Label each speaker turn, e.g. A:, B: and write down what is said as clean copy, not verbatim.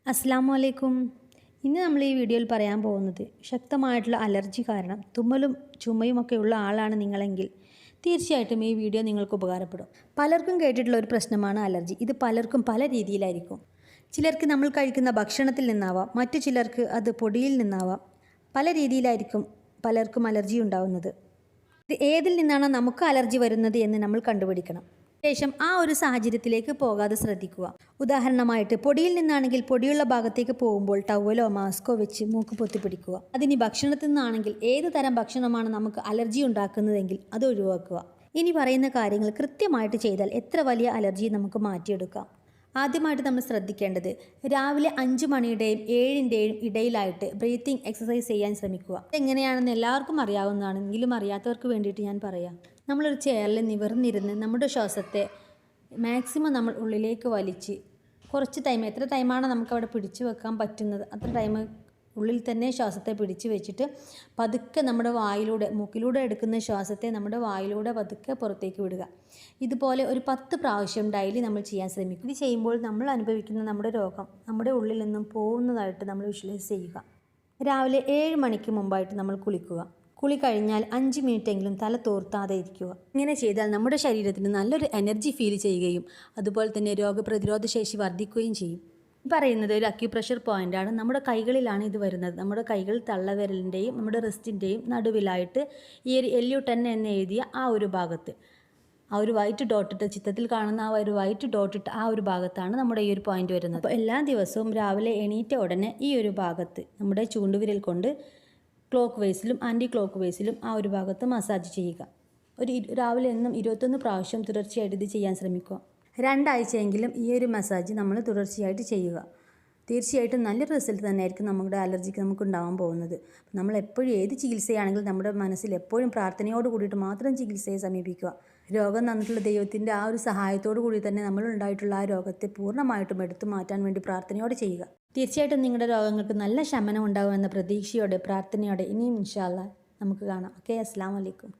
A: അസ്സലാമു അലൈക്കും. ഇന്ന് നമ്മൾ ഈ വീഡിയോയിൽ പറയാൻ പോകുന്നത് ശക്തമായിട്ടുള്ള അലർജി കാരണം തുമ്മലും ചുമയുമൊക്കെ ഉള്ള ആളാണ് നിങ്ങളെങ്കിൽ തീർച്ചയായിട്ടും ഈ വീഡിയോ നിങ്ങൾക്ക് ഉപകാരപ്പെടും. പലർക്കും കേട്ടിട്ടുള്ള ഒരു പ്രശ്നമാണ് അലർജി. ഇത് പലർക്കും പല രീതിയിലായിരിക്കും. ചിലർക്ക് നമ്മൾ കഴിക്കുന്ന ഭക്ഷണത്തിൽ നിന്നാവാം, മറ്റു ചിലർക്ക് അത് പൊടിയിൽ നിന്നാവാം. പല രീതിയിലായിരിക്കും പലർക്കും അലർജി ഉണ്ടാവുന്നത്. ഇത് ഏതിൽ നിന്നാണ് നമുക്ക് അലർജി വരുന്നത് എന്ന് നമ്മൾ കണ്ടുപിടിക്കണം. ശേഷം ആ ഒരു സാഹചര്യത്തിലേക്ക് പോകാതെ ശ്രദ്ധിക്കുക. ഉദാഹരണമായിട്ട് പൊടിയിൽ നിന്നാണെങ്കിൽ പൊടിയുള്ള ഭാഗത്തേക്ക് പോകുമ്പോൾ ടവലോ മാസ്കോ വെച്ച് മൂക്ക് പൊത്തിപ്പിടിക്കുക. അതിനി ഭക്ഷണത്തിൽ നിന്നാണെങ്കിൽ ഏത് തരം ഭക്ഷണമാണ് നമുക്ക് അലർജി ഉണ്ടാക്കുന്നതെങ്കിൽ അത് ഒഴിവാക്കുക. ഇനി പറയുന്ന കാര്യങ്ങൾ കൃത്യമായിട്ട് ചെയ്താൽ എത്ര വലിയ അലർജി നമുക്ക് മാറ്റിയെടുക്കാം. ആദ്യമായിട്ട് നമ്മൾ ശ്രദ്ധിക്കേണ്ടത് രാവിലെ 5 മണിയുടെയും 7-ൻ്റെയും ഇടയിലായിട്ട് ബ്രീത്തിങ് എക്സസൈസ് ചെയ്യാൻ ശ്രമിക്കുക. എങ്ങനെയാണെന്ന് എല്ലാവർക്കും അറിയാവുന്നതാണ്, എങ്കിലും അറിയാത്തവർക്ക് വേണ്ടിയിട്ട് ഞാൻ പറയാം. നമ്മളൊരു ചെയറിൽ നിവർന്നിരുന്ന് നമ്മുടെ ശ്വാസത്തെ മാക്സിമം നമ്മൾ ഉള്ളിലേക്ക് വലിച്ച് കുറച്ച് ടൈം, എത്ര ടൈമാണ് നമുക്കവിടെ പിടിച്ചു വെക്കാൻ പറ്റുന്നത് അത്ര ടൈം ഉള്ളിൽ തന്നെ ശ്വാസത്തെ പിടിച്ചു വെച്ചിട്ട് പതുക്കെ നമ്മുടെ വായിലൂടെ, മൂക്കിലൂടെ എടുക്കുന്ന ശ്വാസത്തെ നമ്മുടെ വായിലൂടെ പതുക്കെ പുറത്തേക്ക് വിടുക. ഇതുപോലെ ഒരു 10 പ്രാവശ്യം ഡെയിലി നമ്മൾ ചെയ്യാൻ ശ്രമിക്കും. ഇത് ചെയ്യുമ്പോൾ നമ്മൾ അനുഭവിക്കുന്ന നമ്മുടെ രോഗം നമ്മുടെ ഉള്ളിൽ നിന്നും പോകുന്നതായിട്ട് നമ്മൾ വിഷ്വലൈസ് ചെയ്യുക. രാവിലെ 7 മണിക്ക് മുമ്പായിട്ട് നമ്മൾ കുളിക്കുക. കുളി കഴിഞ്ഞാൽ 5 മിനിറ്റെങ്കിലും തല തോർത്താതെ ഇരിക്കുക. ഇങ്ങനെ ചെയ്താൽ നമ്മുടെ ശരീരത്തിന് നല്ലൊരു എനർജി ഫീൽ ചെയ്യുകയും അതുപോലെ തന്നെ രോഗപ്രതിരോധ ശേഷി വർദ്ധിക്കുകയും ചെയ്യും. പറയുന്നത് ഒരു അക്യുപ്രഷർ പോയിൻ്റാണ്. നമ്മുടെ കൈകളിലാണ് ഇത് വരുന്നത്. നമ്മുടെ കൈകൾ തള്ളവിരലിൻ്റെയും നമ്മുടെ റിസ്റ്റിൻ്റെയും നടുവിലായിട്ട് ഈ ഒരു LU10 എന്ന് എഴുതിയ ആ ഒരു ഭാഗത്ത്, ആ ഒരു വൈറ്റ് ഡോട്ടിട്ട്, ചിത്രത്തിൽ കാണുന്ന ആ ഒരു വൈറ്റ് ഡോട്ടിട്ട് ആ ഒരു ഭാഗത്താണ് നമ്മുടെ ഈ ഒരു പോയിൻ്റ് വരുന്നത്. അപ്പോൾ എല്ലാ ദിവസവും രാവിലെ എണീറ്റ ഉടനെ ഈ ഒരു ഭാഗത്ത് നമ്മുടെ ചൂണ്ടുവിരൽ കൊണ്ട് ക്ലോക്ക് വൈസിലും ആൻറ്റി ക്ലോക്ക് വൈസിലും ആ ഒരു ഭാഗത്ത് മസാജ് ചെയ്യുക. രാവിലെ എന്നും 21 പ്രാവശ്യം തുടർച്ചയായിട്ട് ഇത് ചെയ്യാൻ ശ്രമിക്കുക. 2 ആഴ്ചയെങ്കിലും ഈ ഒരു മസാജ് നമ്മൾ തുടർച്ചയായിട്ട് ചെയ്യുക. തീർച്ചയായിട്ടും നല്ലൊരു റിസൾട്ട് തന്നെയായിരിക്കും നമ്മുടെ അലർജിക്ക് നമുക്ക് ഉണ്ടാകാൻ പോകുന്നത്. നമ്മൾ എപ്പോഴും ഏത് ചികിത്സയാണെങ്കിലും നമ്മുടെ മനസ്സിൽ എപ്പോഴും പ്രാർത്ഥനയോട് കൂടിയിട്ട് മാത്രം ചികിത്സയെ സമീപിക്കുക. രോഗം തന്നിട്ടുള്ള ദൈവത്തിൻ്റെ ആ ഒരു സഹായത്തോടു കൂടി തന്നെ നമ്മൾ ഉണ്ടായിട്ടുള്ള ആ രോഗത്തെ പൂർണ്ണമായിട്ടും എടുത്തു മാറ്റാൻ വേണ്ടി പ്രാർത്ഥനയോടെ ചെയ്യുക. തീർച്ചയായിട്ടും നിങ്ങളുടെ രോഗങ്ങൾക്ക് നല്ല ശമനം ഉണ്ടാകുമെന്ന പ്രതീക്ഷയോടെ പ്രാർത്ഥനയോടെ ഇനിയും ഇൻഷാ അല്ലാഹ് നമുക്ക് കാണാം. ഓക്കെ, അസ്സലാമു അലൈക്കും.